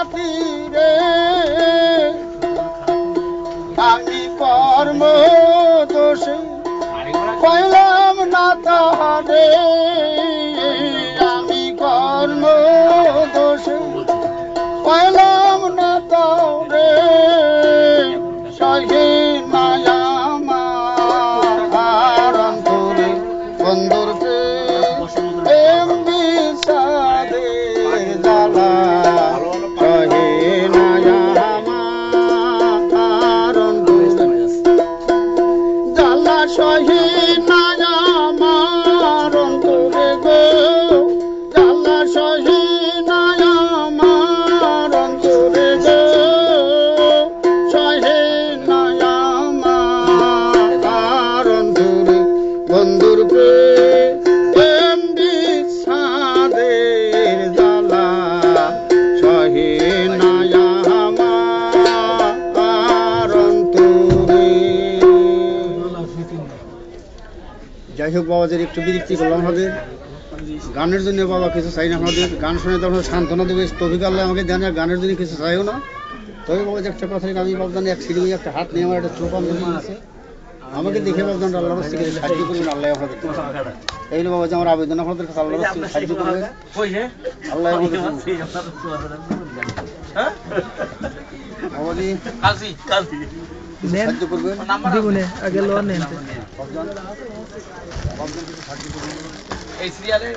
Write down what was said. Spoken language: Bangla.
খাতিরে আমি কর্ম দোষে পাইলাম না তাহারে আমি কর্ম দোষে পাইলাম না তাহারে সহে মায়া আমার অন্তরে বন্ধুর প্রেম বিষাদে জ্বালা সহে মায়া আমার অন্তরে জ্বালা সহে মায়া আমার অন্তরে গো জ্বালা সহে মায়া আমার অন্তরে গো সহে মায়া আমার অন্তরে বন্ধুর প্রেম বিষাদের জ্বালা সহে মায়া আমার অন্তরে। যাই হোক বাবাদের একটু বিরক্তি করলাম আমাদের গানের জন্য বাবা কিছু চাই না আমাদের গান শুনে তো সান্ত্বনা দেবে তবে আল্লাহ আমাকে দেন গানের জন্য কিছু চাইও না তবে বাবা যে একটা কথা আমি বাবদান এক সিঁড়ি একটা হাত নিয়ে আমার একটা চোখ আছে আমাকে দেখে বাবদান আল্লাহ সাহায্য করবেন আল্লাহ আপনাদের এই হলো বাবা যে আমার আবেদন আপনাদের কাছে আল্লাহ সাহায্য করবেন আল্লাহ বাবাজি সাহায্য করবেন আগে লোন নেন এই সিরিয়ালে